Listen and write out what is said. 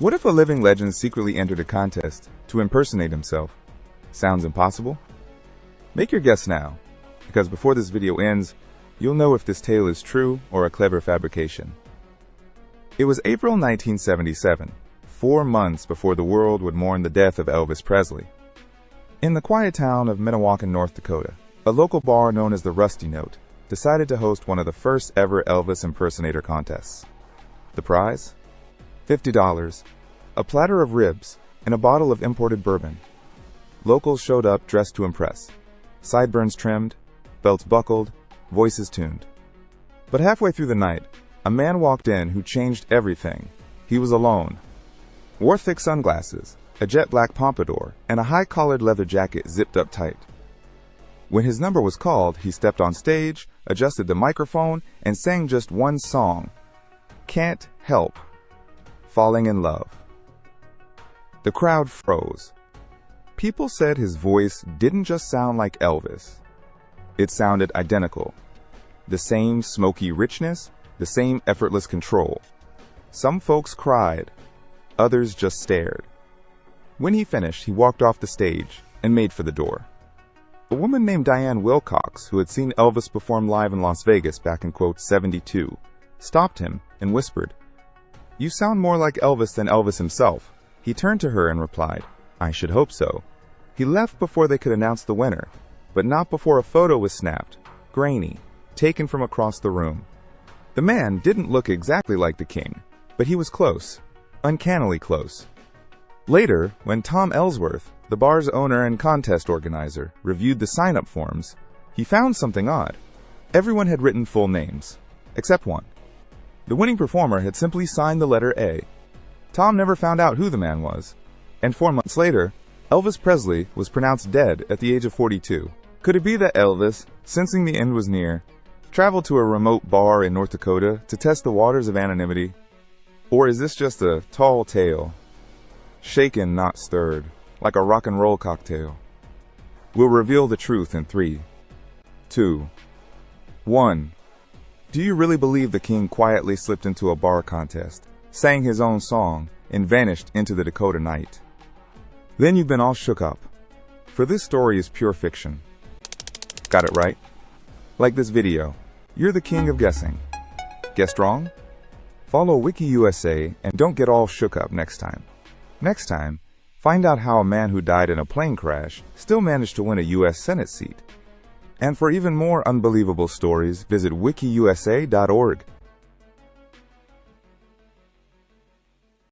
What if a living legend secretly entered a contest to impersonate himself? Sounds impossible? Make your guess now, because before this video ends, you'll know if this tale is true or a clever fabrication. It was April 1977, 4 months before the world would mourn the death of Elvis Presley. In the quiet town of Minnewacan, North Dakota, a local bar known as the Rusty Note decided to host one of the first ever Elvis Impersonator contests. The prize? $50, a platter of ribs, and a bottle of imported bourbon. Locals showed up dressed to impress. Sideburns trimmed, belts buckled, voices tuned. But halfway through the night, a man walked in who changed everything. He was alone. Wore thick sunglasses, a jet black pompadour, and a high-collared leather jacket zipped up tight. When his number was called, he stepped on stage, adjusted the microphone, and sang just one song. Can't Help. Falling in Love. The crowd froze. People said his voice didn't just sound like Elvis. It sounded identical. The same smoky richness, the same effortless control. Some folks cried. Others just stared. When he finished, he walked off the stage and made for the door. A woman named Diane Wilcox, who had seen Elvis perform live in Las Vegas back in '72, stopped him and whispered, "You sound more like Elvis than Elvis himself." He turned to her and replied, "I should hope so." He left before they could announce the winner, but not before a photo was snapped, grainy, taken from across the room. The man didn't look exactly like the king, but he was close, uncannily close. Later, when Tom Ellsworth, the bar's owner and contest organizer, reviewed the sign-up forms, he found something odd. Everyone had written full names, except one. The winning performer had simply signed the letter A. Tom never found out who the man was, and 4 months later, Elvis Presley was pronounced dead at the age of 42. Could it be that Elvis, sensing the end was near, traveled to a remote bar in North Dakota to test the waters of anonymity? Or is this just a tall tale, shaken, not stirred, like a rock and roll cocktail? We'll reveal the truth in 3, 2, 1. Do you really believe the king quietly slipped into a bar contest, sang his own song, and vanished into the Dakota night? Then you've been all shook up, for this story is pure fiction. Got it right? Like this video, you're the king of guessing. Guessed wrong? Follow WikiUSA and don't get all shook up next time. Next time, find out how a man who died in a plane crash still managed to win a U.S. Senate seat. And for even more unbelievable stories, visit wikiusa.org.